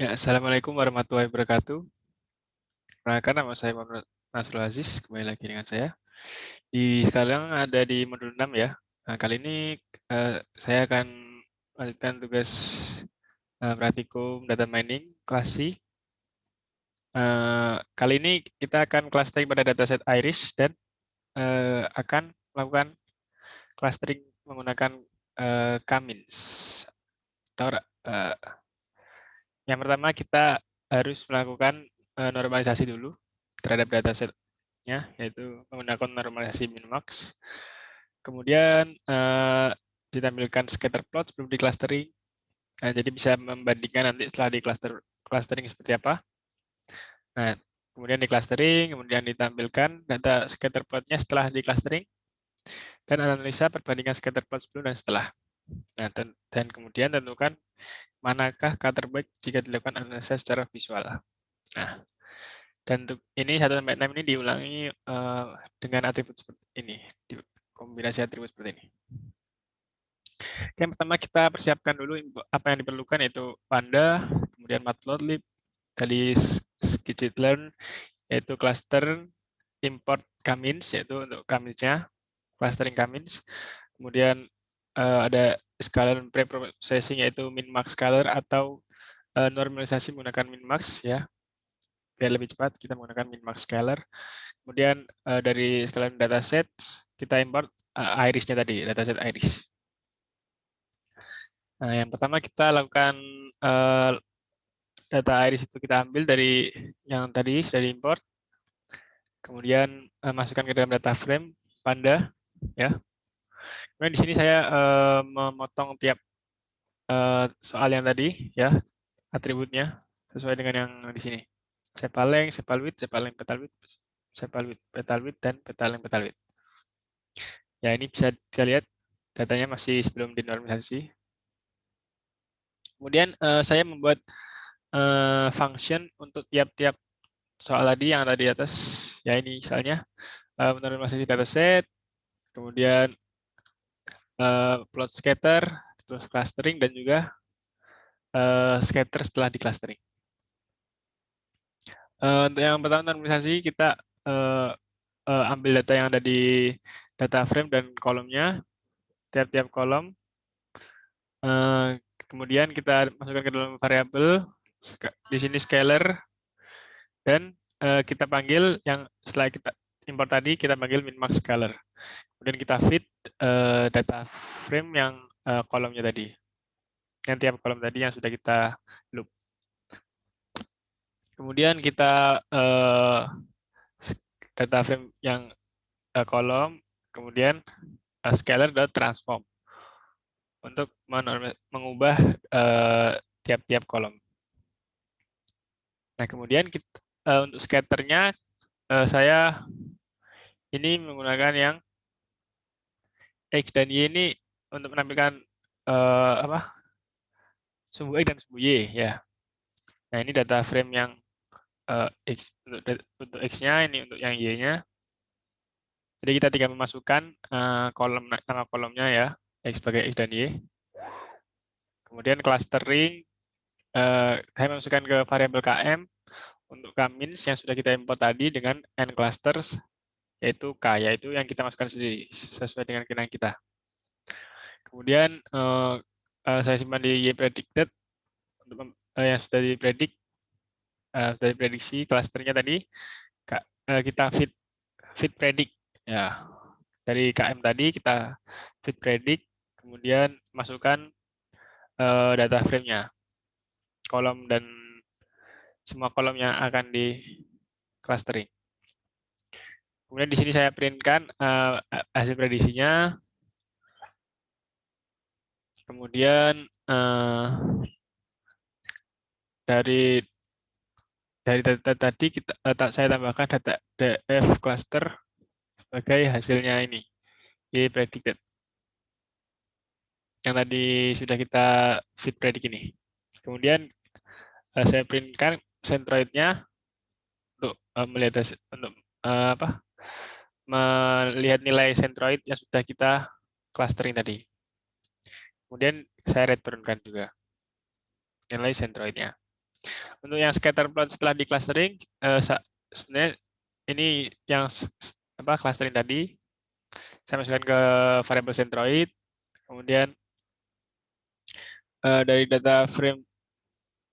Ya, Assalamualaikum warahmatullahi wabarakatuh. Perkenalkan, nama saya Muhammad Nasrul Aziz, kembali lagi dengan saya. Sekarang ada di modul 6 ya. Nah, kali ini saya akan melanjutkan tugas praktikum data mining kelas C. Kali ini kita akan clustering pada dataset iris dan akan melakukan clustering menggunakan K-means. Yang pertama kita harus melakukan normalisasi dulu terhadap datasetnya, yaitu menggunakan normalisasi min-max. Kemudian ditampilkan scatter plot sebelum di clustering. Nah, jadi bisa membandingkan nanti setelah di clustering seperti apa. Nah, kemudian di clustering, kemudian ditampilkan data scatter plotnya setelah di clustering dan analisa perbandingan scatter plot sebelum dan setelah. Nah, dan kemudian tentukan manakah kata terbaik jika dilakukan analisa secara visual. Nah, dan untuk ini 1 sampai 6 ini diulangi dengan atribut seperti ini, kombinasi atribut seperti ini. Yang pertama kita persiapkan dulu apa yang diperlukan, yaitu Panda, kemudian Matplotlib, tadi scikit-learn, yaitu cluster, import K-means, yaitu untuk K-means-nya, clustering K-means. Kemudian ada scalar pre-processing, yaitu min-max scalar atau normalisasi menggunakan min-max ya. Biar lebih cepat kita menggunakan min-max scalar. Kemudian dari sekalian dataset kita import iris-nya tadi, dataset iris. Nah, yang pertama kita lakukan data iris itu kita ambil dari yang tadi sudah diimport. Kemudian masukkan ke dalam data frame Panda ya. Kemudian di sini saya memotong tiap soal yang tadi ya, atributnya sesuai dengan yang di sini. Sepal-length, sepal-width, sepal-length, petal-width, sepal-width, petal-width, dan petal-length, petal-width. Ya, ini bisa kita lihat datanya masih sebelum dinormalisasi. Kemudian saya membuat function untuk tiap-tiap soal tadi yang ada di atas. Ya, ini misalnya normalisasi dataset, kemudian plot scatter, terus clustering, dan juga scatter setelah di clustering. Untuk yang pertama normalisasi, kita ambil data yang ada di data frame dan kolomnya, tiap-tiap kolom. Kemudian kita masukkan ke dalam variabel, di sini scalar, dan kita panggil yang setelah kita import tadi, kita panggil min-max scalar. Kemudian kita feed data frame yang kolomnya tadi. Yang tiap kolom tadi yang sudah kita loop. Kemudian kita data frame yang kolom, kemudian scalar.transform untuk mengubah tiap-tiap kolom. Nah, kemudian kita, untuk scatternya saya ini menggunakan yang X dan Y ini untuk menampilkan sumbu X dan sumbu Y ya. Nah, ini data frame yang X untuk X-nya, ini untuk yang Y-nya. Jadi kita tinggal memasukkan nama kolomnya ya, X sebagai X dan Y. Kemudian clustering, saya masukkan ke variabel KM untuk K-means yang sudah kita import tadi dengan N clusters, yaitu K, yaitu yang kita masukkan sendiri sesuai dengan kenangan kita. Kemudian saya simpan di YPredicted untuk yang sudah dipredik, sudah diprediksi klasternya tadi. Kita feed predict ya, dari KM tadi kita feed predict, kemudian masukkan data frame-nya, kolom dan semua kolomnya akan di clustering. Kemudian di sini saya printkan hasil prediksinya. Kemudian dari data tadi saya tambahkan data df cluster sebagai hasilnya ini, predicted. Yang tadi sudah kita feed predict ini. Kemudian saya printkan centroidnya untuk melihat untuk melihat nilai centroid yang sudah kita clustering tadi. Kemudian saya turunkan juga nilai centroidnya. Untuk yang scatter plot setelah di clustering, sebenarnya ini yang clustering tadi, saya masukkan ke variabel centroid, kemudian dari data frame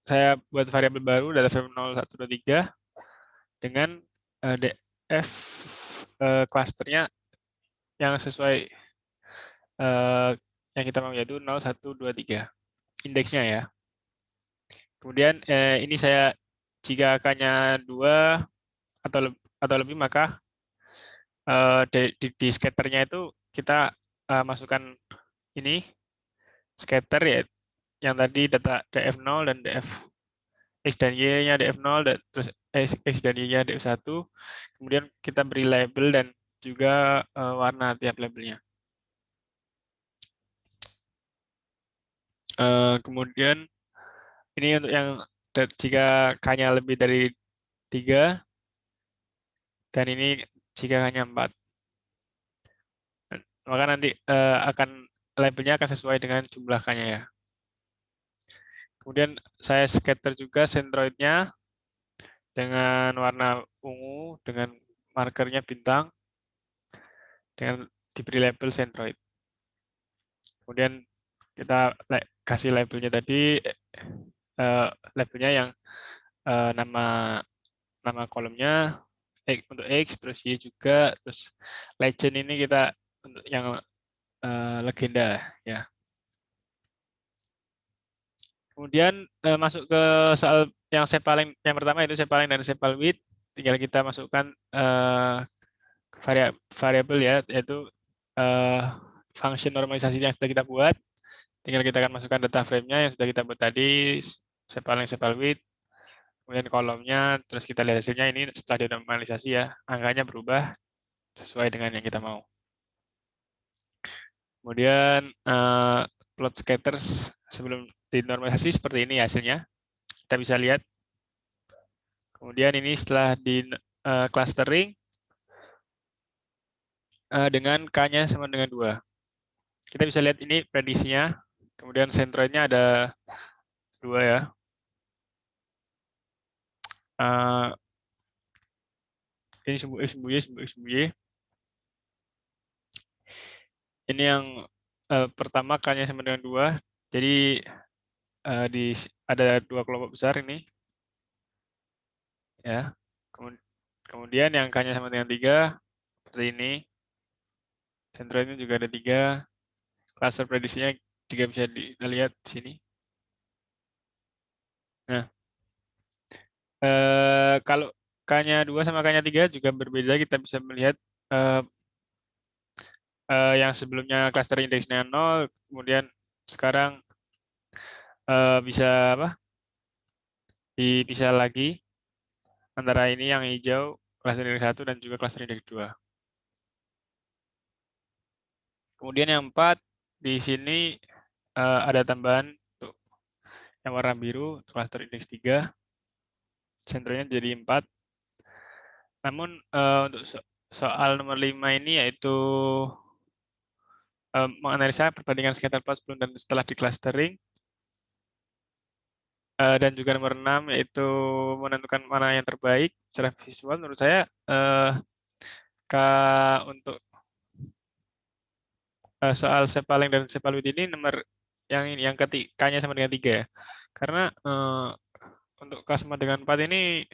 saya buat variabel baru, data frame 0, 1, 2, 3, dengan df clusternya yang sesuai yang kita mau, yaitu 0, 1, 2, 3 indeksnya ya. Kemudian ini saya jika angkanya 2 atau lebih, maka di scatternya itu kita masukkan ini scatter ya, yang tadi data df0 dan df x dan y-nya df0 dan terus x dan y-nya df1. Kemudian kita beri label dan juga warna tiap labelnya. Kemudian ini untuk yang jika k-nya lebih dari 3 dan ini jika hanya 4. Maka nanti labelnya akan sesuai dengan jumlah k-nya ya. Kemudian saya scatter juga centroidnya dengan warna ungu dengan markernya bintang dengan diberi label centroid. Kemudian kita kasih labelnya tadi, labelnya yang nama kolomnya untuk X, terus Y juga, terus legend ini kita untuk yang legenda ya. Kemudian masuk ke soal yang yang pertama, itu sepal length dan sepal width. Tinggal kita masukkan variabel ya, yaitu function normalisasi yang sudah kita buat. Tinggal kita akan masukkan data frame-nya yang sudah kita buat tadi, sepal length, sepal width, kemudian kolomnya, terus kita lihat hasilnya. Ini setelah dinormalisasi ya, angkanya berubah sesuai dengan yang kita mau. Kemudian plot scatters sebelum dinormalisasi seperti ini hasilnya. Kita bisa lihat. Kemudian ini setelah di clustering dengan K-nya sama dengan 2. Kita bisa lihat ini prediksinya. Kemudian centroidnya ada 2 ya. Ini sembunyi. Ini yang pertama K-nya sama dengan 2. Jadi ada 2 kelompok besar ini. Ya. Kemudian yang K-nya sama dengan 3 seperti ini. Centroidnya juga ada 3. Cluster prediksinya juga bisa dilihat di sini. Nah, kalau K-nya 2 sama K-nya 3 juga berbeda. Kita bisa melihat yang sebelumnya cluster indeksnya 0, kemudian sekarang bisa dipisah lagi antara ini yang hijau cluster indeks 1 dan juga cluster indeks 2. Kemudian yang 4 di sini ada tambahan untuk yang warna biru, cluster indeks 3. Senternya jadi 4. Namun untuk soal nomor 5 ini yaitu menganalisa perbandingan scatter plot sebelum dan setelah di clustering. Dan juga nomor 6 yaitu menentukan mana yang terbaik secara visual. Menurut saya untuk soal sepaling dan sepaluit ini nomor yang K-nya sama dengan 3 ya. Karena untuk K sama dengan 4 ini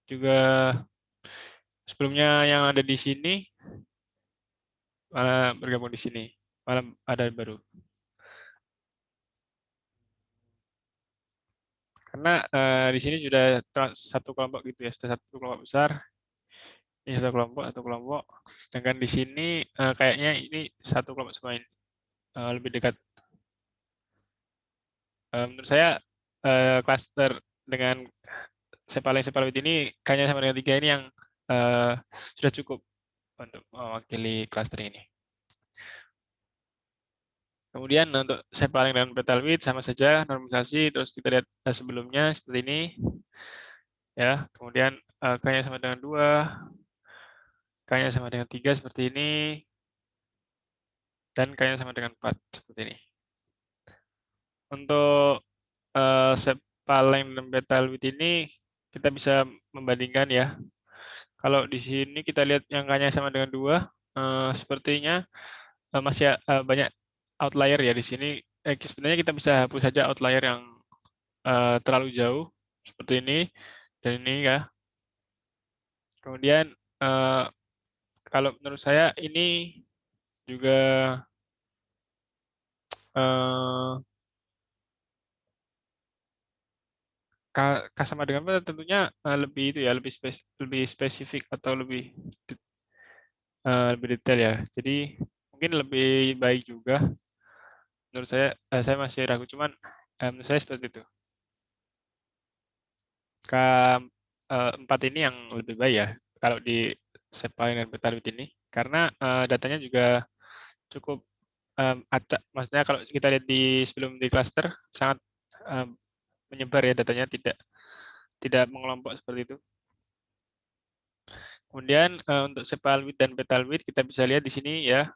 juga sebelumnya yang ada di sini malah bergabung di sini, malah ada baru. Karena di sini sudah satu kelompok gitu ya, sudah satu kelompok besar. Ini satu kelompok. Sedangkan di sini kayaknya ini satu kelompok semua ini, lebih dekat. Menurut saya cluster dengan sepaling ini K-nya sama dengan 3 ini yang sudah cukup untuk mewakili cluster ini. Kemudian untuk sepaling dan petal width sama saja normalisasi, terus kita lihat sebelumnya seperti ini. Ya, kemudian K-nya sama dengan 2, K-nya sama dengan 3 seperti ini, dan K-nya sama dengan 4 seperti ini. Untuk sepal length dan petal width ini kita bisa membandingkan ya. Kalau di sini kita lihat angkanya sama dengan 2, sepertinya masih banyak outlier ya di sini. Sebenarnya kita bisa hapus saja outlier yang terlalu jauh seperti ini dan ini ya. Kemudian eh, kalau menurut saya ini juga eh, sama dengan apa, tentunya lebih itu ya, lebih spesifik atau lebih detail ya. Jadi mungkin lebih baik juga menurut saya masih ragu, cuman menurut saya seperti itu. Empat ini yang lebih baik ya kalau di Sepal dan Petalit ini, karena datanya juga cukup acak. Maksudnya kalau kita lihat di sebelum di cluster sangat menyebar ya datanya, tidak tidak mengelompok seperti itu. Kemudian untuk Sepalwit dan Petalwit kita bisa lihat di sini ya.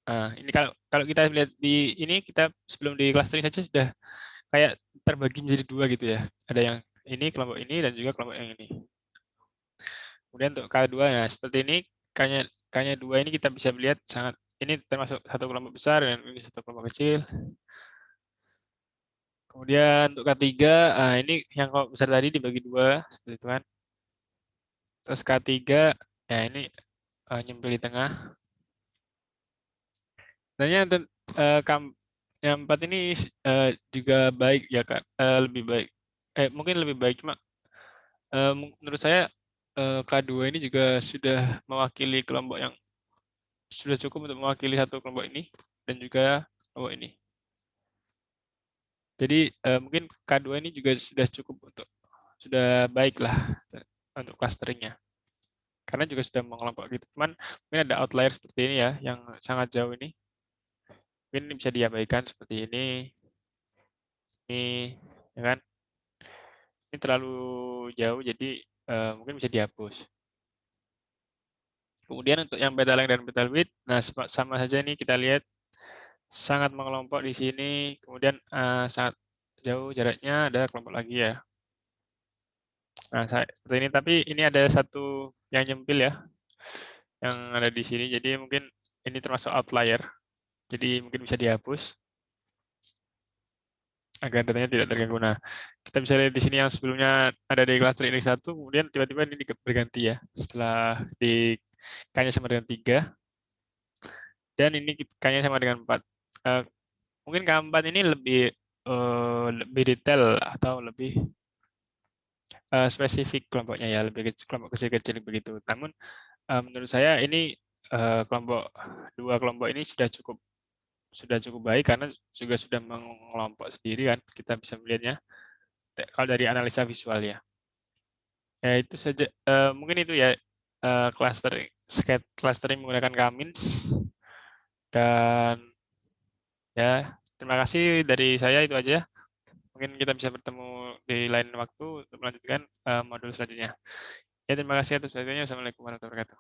Ini kalau kalau kita lihat di ini, kita sebelum di clustering saja sudah kayak terbagi menjadi dua gitu ya. Ada yang ini, kelompok ini, dan juga kelompok yang ini. Kemudian untuk K2, ya seperti ini, K-nya 2 ini kita bisa melihat sangat, ini termasuk satu kelompok besar dan ini satu kelompok kecil. Kemudian untuk K3, ini yang kelompok besar tadi dibagi dua, seperti itu kan. Terus K3, ya ini nyempil di tengah. Sebenarnya yang 4 ini juga baik ya Kak, lebih baik. Mungkin lebih baik, cuma menurut saya K2 ini juga sudah mewakili kelompok yang sudah cukup untuk mewakili satu kelompok ini dan juga kelompok ini. Jadi mungkin K2 ini juga sudah cukup sudah baik lah untuk clusteringnya. Karena juga sudah mengelompok gitu. Cuman mungkin ada outlier seperti ini ya, yang sangat jauh ini. Mungkin ini bisa diabaikan seperti ini, ya kan? Ini terlalu jauh, jadi mungkin bisa dihapus. Kemudian untuk yang beta length dan beta width, nah sama saja ini kita lihat sangat mengelompok di sini, kemudian sangat jauh jaraknya, ada kelompok lagi ya. Nah, seperti ini, tapi ini ada satu yang nyempil ya, yang ada di sini, jadi mungkin ini termasuk outlier, jadi mungkin bisa dihapus agar datanya tidak terganggu. Nah, kita bisa lihat di sini yang sebelumnya ada di cluster indeks 1, kemudian tiba-tiba ini berganti ya, setelah di K-nya sama dengan 3, dan ini K-nya sama dengan 4. Eh, Mungkin K4 ini lebih detail atau lebih spesifik kelompoknya ya, lebih kelompok kecil-kecil begitu. Namun menurut saya ini dua kelompok ini sudah cukup baik karena juga sudah mengelompok sendiri kan, kita bisa melihatnya kalau dari analisa visual ya. Ya itu saja, mungkin itu ya clustering menggunakan K-means, dan ya terima kasih dari saya, itu aja. Mungkin kita bisa bertemu di lain waktu untuk melanjutkan modul selanjutnya. Ya terima kasih atas waktunya. Wassalamualaikum warahmatullahi wabarakatuh.